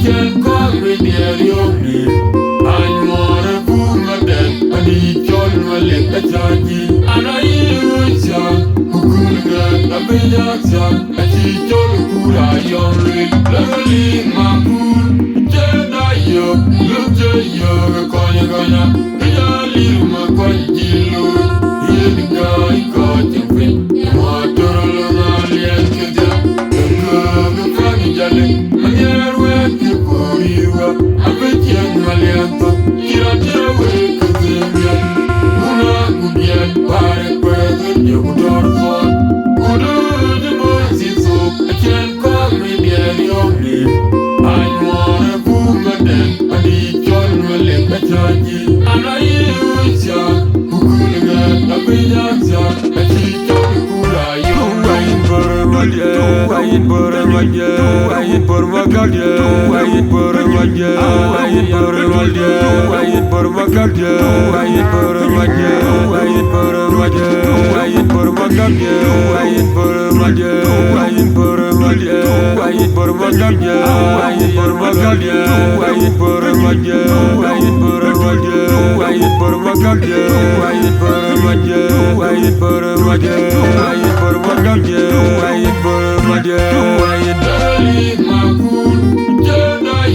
can't call me near your knee. I'm more a fool, my dad, and he told me like a chargy. And I use ya, who couldn't have been young, and she told me who I only lovely my food. Jedi, look at you, Konya, Really, my quality load. Here the guy got your fin. Water alone, I'll get the funny jelly. And you're working for you. I bet you, Malianto. You're away, cause you're good yet. By present, you would all fall. Who do the voices so? I can't call me the only. I'm more a woman than I need your relic at Georgie. And I use ya, who could get a big answer. I teach you who I am. I ain't for my dear, I ain't for my dear, I ain't for my cardiac, I ain't for my dear, I ain't for my dear, I ain't for my cardiac, I ain't for my dear, I ain't for my dear, I ain't for my cardiac, I ain't for my dear, I ain't for my dear, I ain't for my cardiac, I ain't for my cardiac, I ain't for my dear, I ain't for my dear, I ain't for my cardiac, I ain't for my dear, I ain't for my dear, I ain't for my cardiac, I ain't for my dear, I ain't for my food. Jedi,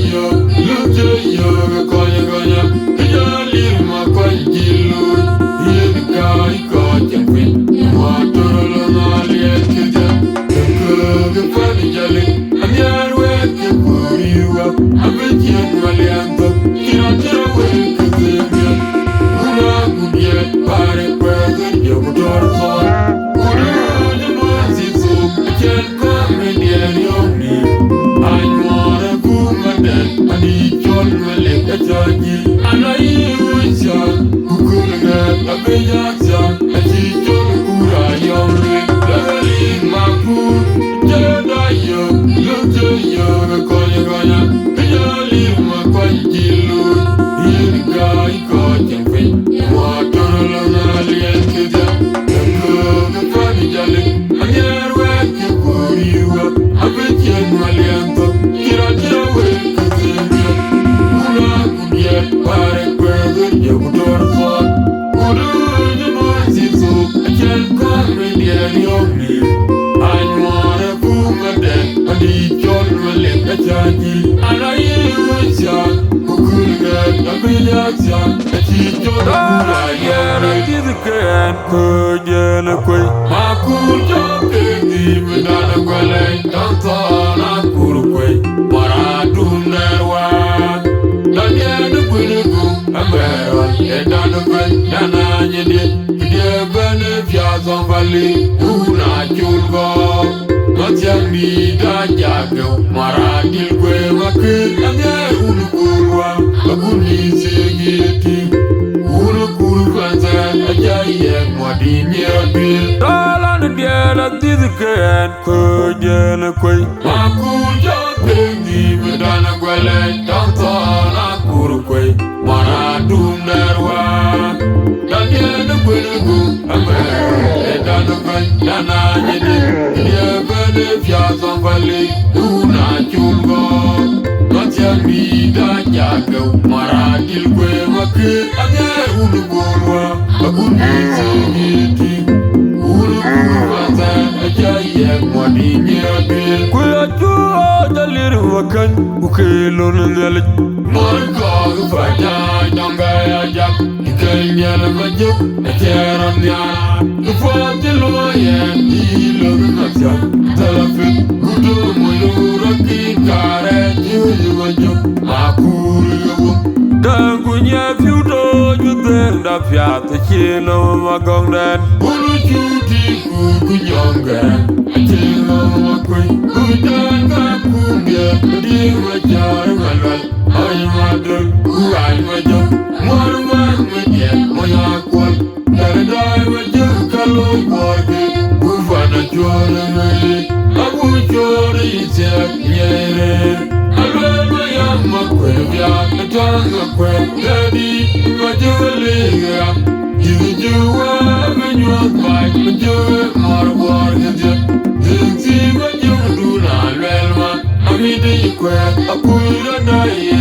look at you, Konya, Jali, my quality load. Here the guy got your fin. Water alone, I'll get the funny jelly. And you're working for you. I bet you, Malianto. You're away, cause you're good yet. By present, you would all fall. Who do the voices so? I can't call me near your knee. I'm more a woman than I need your relic at Georgie. And I use ya, who couldn't get a big answer. I teach you who I am. Lovely my food. Jedi, look at you, Konya, Really, my quality load. Here the guy got your fin. Water alone, I'll get the funny jelly. And you're working for you. I bet you, Malianto. You're away, cause you're good yet. By present, you would all fall. Who do the voices so? I can't call me the only. I'm more a woman than I need your relic at Georgie. And I use ya, who could get a big answer. I teach you who I am. I did again, could you look away? My cool job, even on a quality, don't turn a cool way. What I do now, don't get a good go. I'm better, and on the way, and I need it. Even if you're somebody who not you'll go. But you need a jago, Maradil Quema, and the Urukurwa, a good easy Urukurwa, a giant, what in your bill. All on the deal of this can, could you quay? My cool job, even on a quality, don't turn a Kurukwe, Maradum Nerwa. Don't get the Quilligo, I'm and on the bank, and I did. If you're somebody who not you'll go, don't tell me that Yago, Maradil Quema, and the Uruguay, a good easy Uruguay, a giant money near Bill. Quit the little wagon, who kill on the village. Morgo, if I die, don't buy a job, you can't yell at my joke, a tear on the arm. The 40 lawyer, he loves myself. Telefit, kudu mulu roki kare juju majuk makuru. Dangunya fiudo jude da fiat chino magongden. Ulu juti kunyonga chino makui. Kudanga kumbia di majar malwal. Ay madul kuai majok. Marman media moyakwal. Daradai majok kalau borge. Ufana juara meli. Abu Jori Jack Yere, Alma Yama Quavia, a John Daddy, Majulia, you have in your bike, but you're more warrior. Didn't see what you do now, Velma, Amidi kwe akura na ye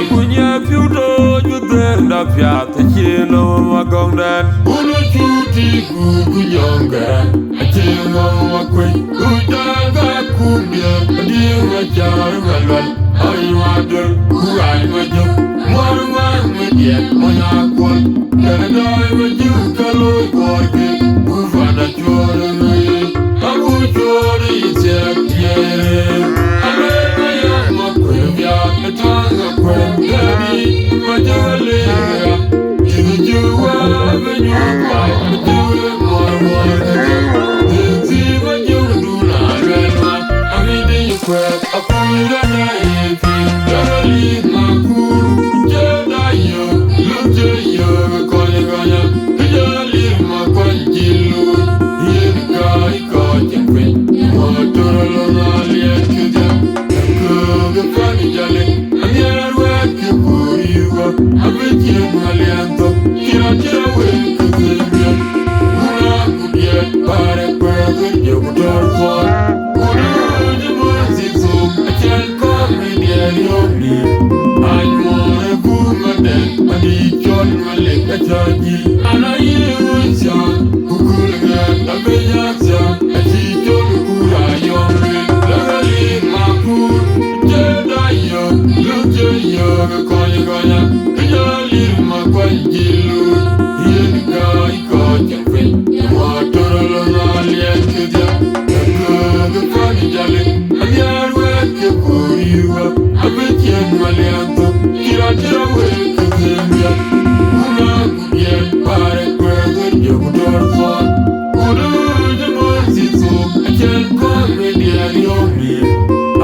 Kunya piudo judenda piata chino magongdan Ulu chuti kunyonga Achino wakwe Udaga kumbia Adiwa jaru malwal Ay wadul Kuay majum Marumar media Monakol Kanadai majum Kaloy korke Ufana chora nuye Abu chora isek yere Alema ya makwe Vya katanga kwe Gani majalera Juwa benyuwa Juwa marumar Zinzi majuduna Renma Amidi kwe Akura na efi Darali makuru Jeda yo Lute yo Konya konya Kajali makwanjilu Yirika iko jempe Motoro na liekuja Kuga fani jale Anyar weke kuriwa Abijie malianto Kira weke zembia Una kudia Pare kweke Jokutor kwa Una jemurzizo Achal kome diari omni Anyore kumade Adi chon male kachaji Ana yewisha Kukulga Abejaksa Achi chon kura yomri Lagali makur Jeda yo Lute yo Konya konya Kajali makwanjilu Yedika iko jempe Motoro na liekuja Kuga fani jale Anyar weke kuriwa Abijie malianto Kira weke zembia Una kudia Pare kweke Jokutor kwa Una jemurzizo Achal kome diari omni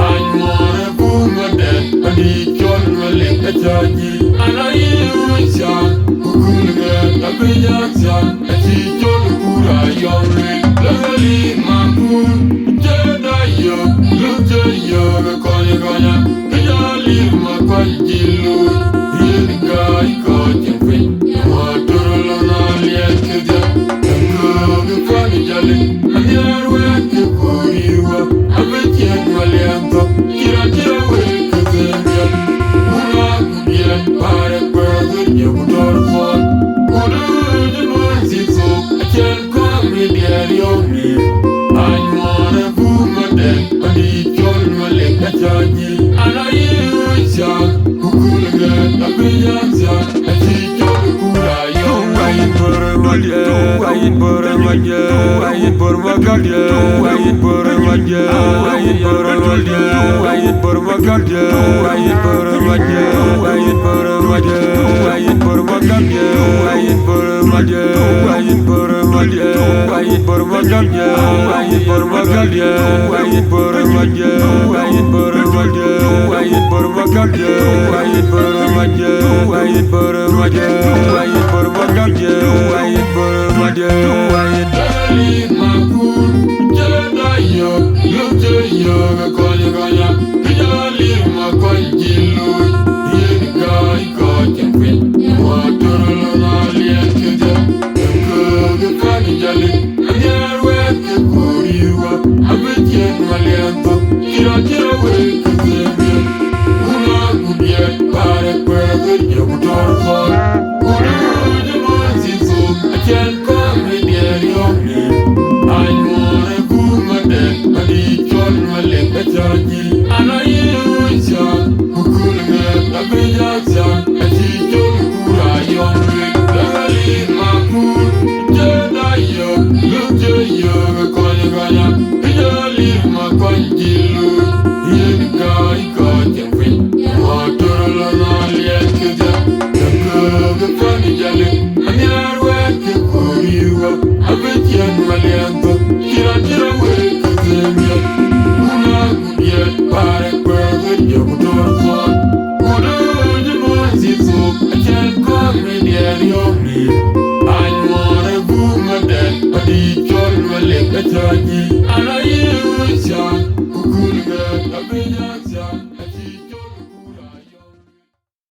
Anyore kumade Adi chon male kachaji Ana yewisha Kukulga Abejaksa Achi chon kura yomri Lagali makur Jeda yo Lute yo Konya konya Kajali makwanjilu Yedika iko jempe Motoro na liekuja Kuga fani jale Anyar weke kuriwa Abijie malianto Kira weke zembia Una kudia Pare kweke Jokutor kwa Una jemurzizo Achal kome diari omni Anyore kumade Adi chon male kachaji Ana yewisha Kukulga Abejaksa Achi chon kura yomri Ayin por madye Ayin por madye Ayin por magadye Ayin por madye Ayin por madye Ayin por magadye Ayin por madye Ayin por madye Ayin por magadye Ayin por madye Ayin por madye Ayin por magadye Ayin por magadye Ayin por madye Ayin por madye Ayin por magadye Ayin por madye Ayin por madye Ayin por magadye Ayin por madye Ayin Lagali makur Jeda yo Lute yo Konya konya Kajali makwanjilu Yedika iko jempe Motoro na liekuja Kuga fani jale Anyar weke kuriwa Abijie malianto Kira weke zembia Una kudia Pare kweke Jokutor kwa Una jemurzizo Achal kome diari omni Anyore kumade Adi chon male kachaji Ana yewisha Kukulga Abejaksa Achi chon kura yomri Lagali makur Jeda yo Lute yo Konya konya Kajali makwanjilu Yedika iko jempe Motoro na liekuja Kuga fani jale Anyar weke kuriwa Abijie malianto Kira weke zembia Una kudia Pare kweke Jokutor kwa Una jemurzizo Achal kome diari omni Anyore kumade Adi chon male kachaji Ana yewisha Kukulga Abejaksa